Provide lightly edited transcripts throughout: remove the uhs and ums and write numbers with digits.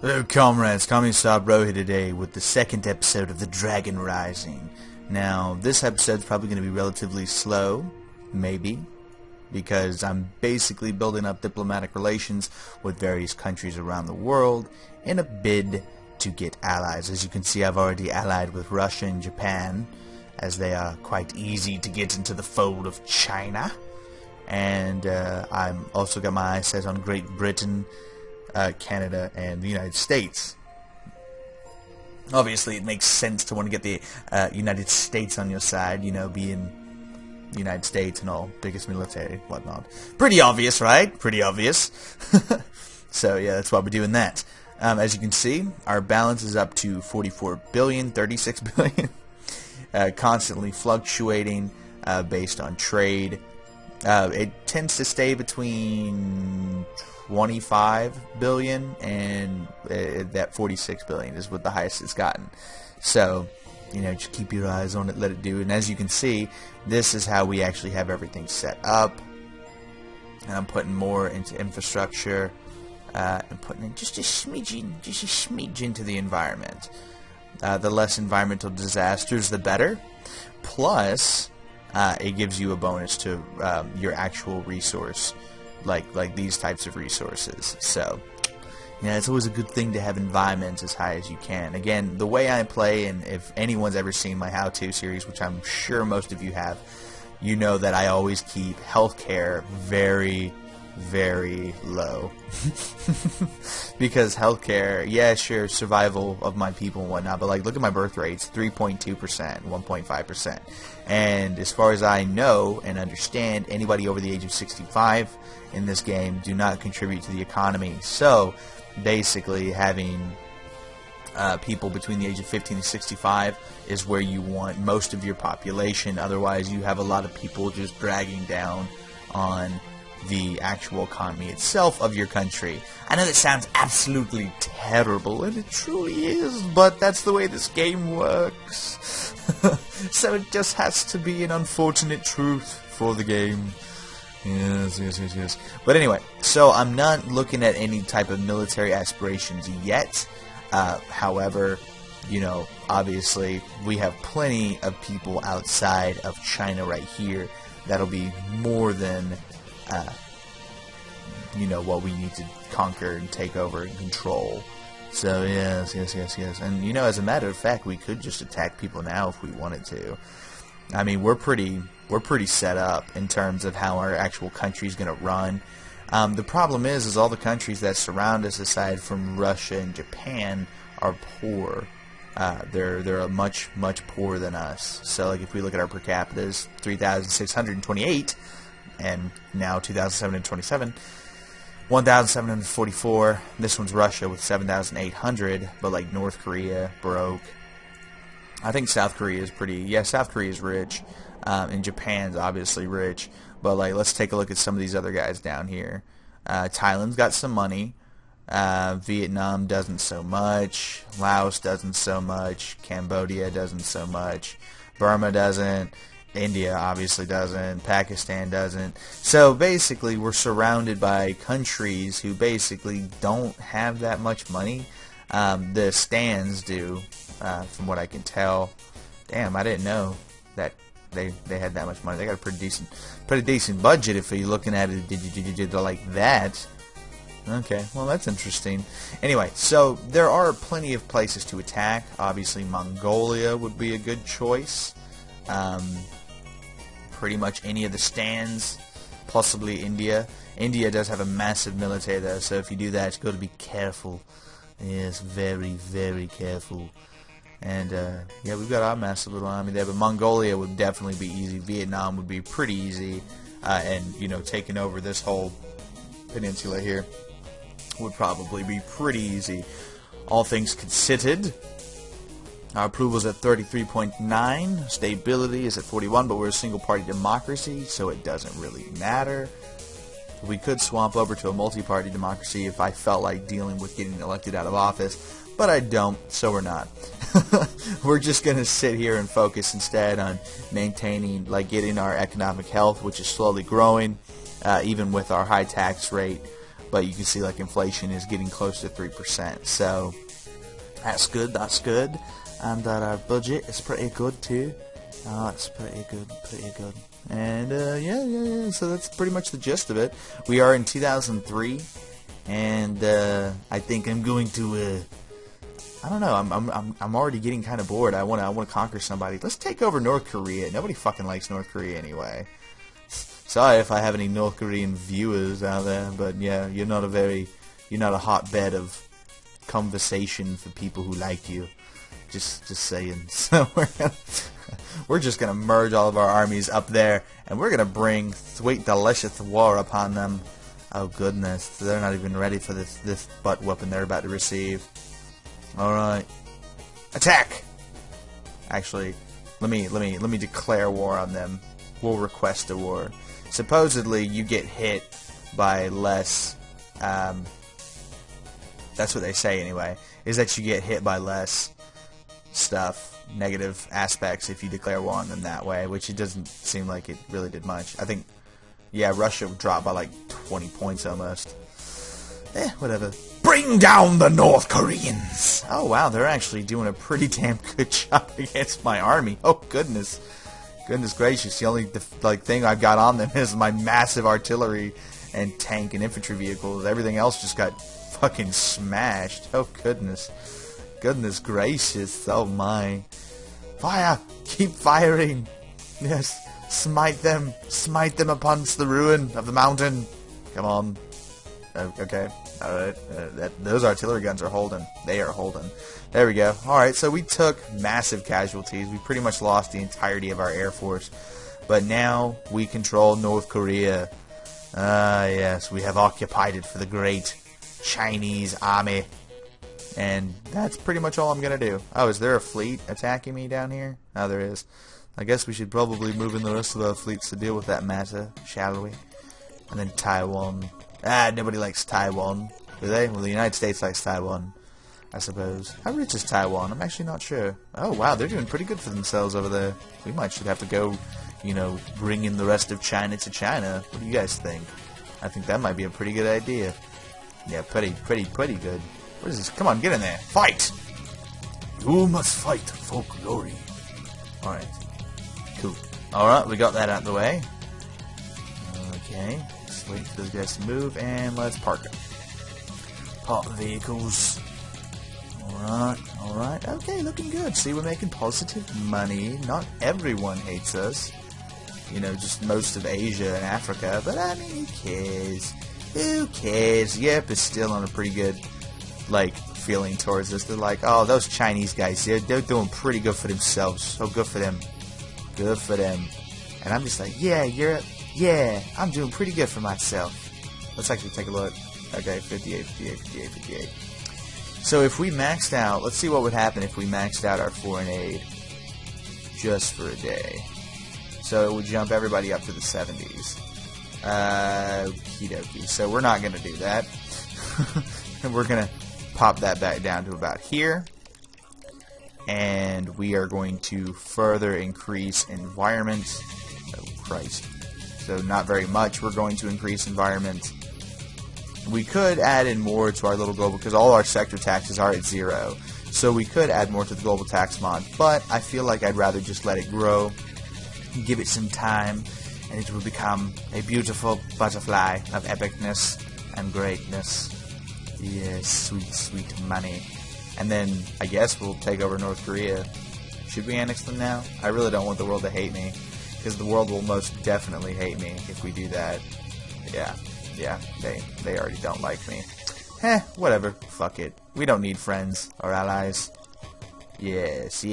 Hello comrades, Commissar here today with the second episode of The Dragon Rising. Now, this episode's probably going to be relatively slow, maybe, because I'm basically building up diplomatic relations with various countries around the world in a bid to get allies. As you can see, I've already allied with Russia and Japan, as they are quite easy to get into the fold of China. And I'm also got my eyes set on Great Britain, Canada, and the United States. Obviously, it makes sense to want to get the United States on your side, you know, being the United States and all, biggest military, whatnot. Pretty obvious, right? Pretty obvious. So, yeah, that's why we're doing that. As you can see, our balance is up to 44 billion, 36 billion, constantly fluctuating based on trade. It tends to stay between 25 billion and that 46 billion is what the highest it's gotten. So, you know, just keep your eyes on it, let it do. And as you can see, this is how we actually have everything set up. And I'm putting more into infrastructure and putting in just a smidge into the environment. The less environmental disasters, the better. Plus, it gives you a bonus to your actual resource, like these types of resources. So, yeah, it's always a good thing to have environments as high as you can. Again, the way I play, and if anyone's ever seen my how-to series, which I'm sure most of you have, you know that I always keep healthcare very, very low. Because healthcare, yeah, sure, survival of my people and whatnot, but like, look at my birth rates, 3.2%, 1.5%. And as far as I know and understand, anybody over the age of 65 in this game do not contribute to the economy. So, basically, having people between the age of 15 and 65 is where you want most of your population. Otherwise, you have a lot of people just dragging down on the actual economy itself of your country. I know that sounds absolutely terrible, and it truly is, but that's the way this game works. So it just has to be an unfortunate truth for the game. Yes. But anyway, so I'm not looking at any type of military aspirations yet. However, you know, obviously, we have plenty of people outside of China right here that'll be more than you know, what we need to conquer and take over and control. So yes. And you know, as a matter of fact, we could just attack people now if we wanted to. I mean, we're pretty set up in terms of how our actual country's going to run. The problem is all the countries that surround us, aside from Russia and Japan, are poor. They're much poorer than us. So, like, if we look at our per capitas, 3,628, and now 2,727. 1,744. This one's Russia with 7,800, but like North Korea broke. I think South Korea is pretty. Yeah, South Korea is rich, and Japan's obviously rich. But like, let's take a look at some of these other guys down here. Thailand's got some money. Vietnam doesn't so much. Laos doesn't so much. Cambodia doesn't so much. Burma doesn't. India obviously doesn't. Pakistan doesn't. So basically, we're surrounded by countries who basically don't have that much money. The stands do, from what I can tell. Damn, I didn't know that they had that much money. They got a pretty decent budget if you're looking at it like that. Okay, well, that's interesting. Anyway, so there are plenty of places to attack. Obviously, Mongolia would be a good choice. Pretty much any of the stands, possibly India. India does have a massive military, though, so if you do that, you've got to be careful. Yes, very, very careful. And, yeah, we've got our massive little army there, but Mongolia would definitely be easy. Vietnam would be pretty easy. And, you know, taking over this whole peninsula here would probably be pretty easy. All things considered, our approval is at 33.9. Stability is at 41, but we're a single-party democracy, so it doesn't really matter. We could swamp over to a multi-party democracy if I felt like dealing with getting elected out of office, but I don't, so we're not. We're just going to sit here and focus instead on maintaining, like, getting our economic health, which is slowly growing, even with our high tax rate. but you can see like inflation is getting close to 3%. So that's good. That's good. And our budget is pretty good too. It's pretty good. And yeah. So that's pretty much the gist of it. We are in 2003, and I think I'm going to. I don't know. I'm already getting kind of bored. I want to conquer somebody. Let's take over North Korea. Nobody fucking likes North Korea anyway. Sorry if I have any North Korean viewers out there, but yeah, you're not a hotbed of conversation for people who like you. Just saying. So we're just gonna merge all of our armies up there, and we're gonna bring sweet delicious war upon them. Oh goodness, they're not even ready for this butt whooping they're about to receive. All right, attack! Actually, let me declare war on them. We'll request a war. Supposedly, you get hit by less. That's what they say anyway. Is that you get hit by less stuff, negative aspects, if you declare war on them that way, which it doesn't seem like it really did much. I think, yeah, Russia dropped by like 20 points almost. Whatever. Bring down the North Koreans! Oh wow, they're actually doing a pretty damn good job against my army. Oh goodness. Goodness gracious, the only thing I've got on them is my massive artillery and tank and infantry vehicles. Everything else just got fucking smashed. Oh goodness. Goodness gracious. Oh my. Fire! Keep firing! Yes. Smite them upon the ruin of the mountain. Come on. Okay. Alright. Those artillery guns are holding. They are holding. There we go. Alright, so we took massive casualties. We pretty much lost the entirety of our air force. But now we control North Korea. Yes, we have occupied it for the great Chinese army. And that's pretty much all I'm going to do. Oh, is there a fleet attacking me down here? Oh, there is. I guess we should probably move in the rest of the fleets to deal with that matter, shall we? And then Taiwan. Nobody likes Taiwan, do they? Well, the United States likes Taiwan, I suppose. How rich is Taiwan? I'm actually not sure. Oh, wow, they're doing pretty good for themselves over there. We should have to go, bring in the rest of China to China. What do you guys think? I think that might be a pretty good idea. Yeah, pretty good. What is this? Come on, get in there. Fight! You must fight for glory. Alright. Cool. Alright, we got that out of the way. Okay. Just wait for those guys to move, and let's park them. Park the vehicles. Alright. Okay, looking good. See, we're making positive money. Not everyone hates us. Just most of Asia and Africa. But, I mean, who cares? Who cares? Yep, it's still on a pretty good feeling towards us. They're like, oh, those Chinese guys, they're doing pretty good for themselves. So good for them. Good for them. And I'm just like, yeah, Europe, yeah, I'm doing pretty good for myself. Let's actually take a look. Okay, 58. So if we maxed out, let's see what would happen if we maxed out our foreign aid just for a day. So it would jump everybody up to the 70s. Okie dokie. So we're not going to do that. And we're going to pop that back down to about here, and we are going to further increase environment. Oh Christ. So not very much. We're going to increase environment. We could add in more to our little global, because all our sector taxes are at 0, so we could add more to the global tax mod, but I feel like I'd rather just let it grow, give it some time, and it will become a beautiful butterfly of epicness and greatness. Yes, sweet money. And then, I guess we'll take over North Korea. Should we annex them now? I really don't want the world to hate me, because the world will most definitely hate me if we do that. Yeah, they already don't like me. Whatever. Fuck it. We don't need friends or allies. Yes,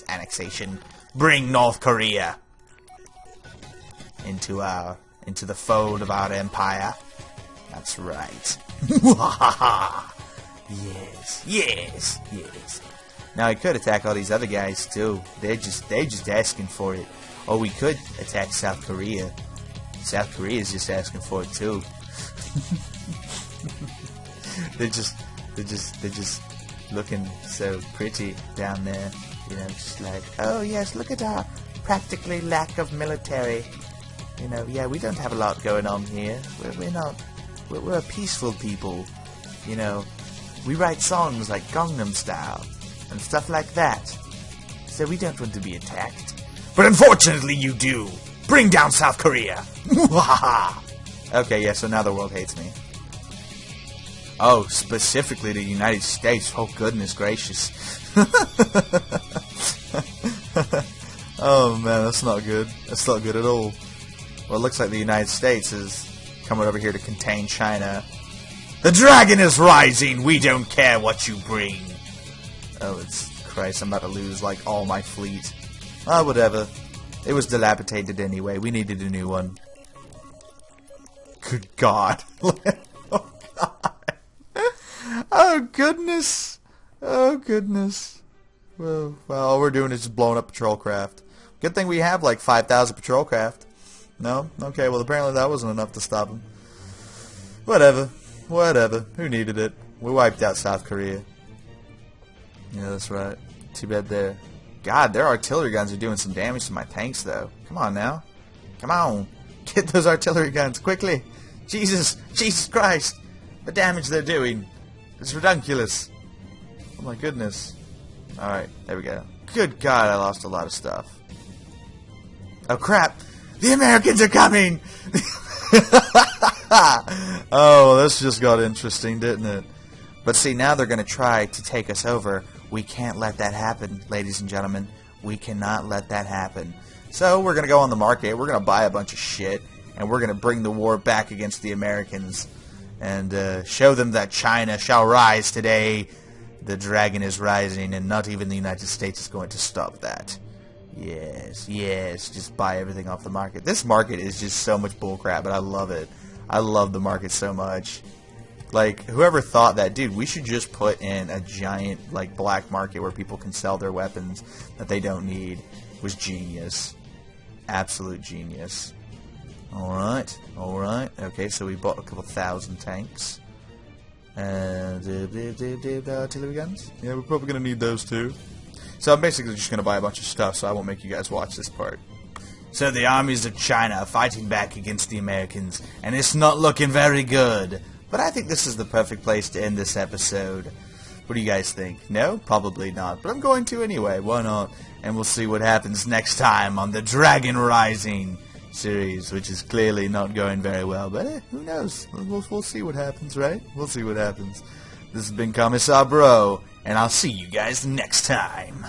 annexation. Bring North Korea into the fold of our empire. That's right. Yes. Now I could attack all these other guys too. They're just asking for it. Or we could attack South Korea. South Korea is just asking for it too. they're just looking so pretty down there. Just like, oh yes, look at our practically lack of military. Yeah, we don't have a lot going on here. We're not We're a peaceful people. You know, we write songs like Gangnam Style and stuff like that. So we don't want to be attacked. But unfortunately you do. Bring down South Korea. Okay, yeah, so now the world hates me. Oh, specifically the United States. Oh, goodness gracious. Oh, man, that's not good. That's not good at all. Well, it looks like the United States is coming over here to contain China. The dragon is rising! We don't care what you bring! Oh, it's... Christ, I'm about to lose, like, all my fleet. Ah, whatever. It was dilapidated anyway. We needed a new one. Good God. Oh, God. Oh, goodness. Oh, goodness. Well, all we're doing is just blowing up patrol craft. Good thing we have, like, 5,000 patrol craft. No? Okay, well, apparently that wasn't enough to stop them. Whatever. Whatever. Who needed it? We wiped out South Korea. Yeah, that's right. Too bad there. God, their artillery guns are doing some damage to my tanks, though. Come on, now. Come on. Get those artillery guns, quickly. Jesus. Jesus Christ. The damage they're doing. It's ridiculous. Oh, my goodness. Alright, there we go. Good God, I lost a lot of stuff. Oh, crap. The Americans are coming! Oh, this just got interesting, didn't it? But see, now they're going to try to take us over. We can't let that happen, ladies and gentlemen. We cannot let that happen. So we're going to go on the market. We're going to buy a bunch of shit. And we're going to bring the war back against the Americans. And show them that China shall rise today. The dragon is rising. And not even the United States is going to stop that. Yes, yes. Just buy everything off the market. This market is just so much bullcrap. But I love it. I love the market so much. Like, whoever thought that, dude, we should just put in a giant, like, black market where people can sell their weapons that they don't need was genius. Absolute genius. Alright, alright. Okay, so we bought a couple thousand tanks. And, artillery guns? Yeah, we're probably going to need those too. So I'm basically just going to buy a bunch of stuff, so I won't make you guys watch this part. So the armies of China are fighting back against the Americans, and it's not looking very good. But I think this is the perfect place to end this episode. What do you guys think? No? Probably not. But I'm going to anyway. Why not? And we'll see what happens next time on the Dragon Rising series, which is clearly not going very well. But who knows? We'll see what happens, right? We'll see what happens. This has been Commissar Bro, and I'll see you guys next time.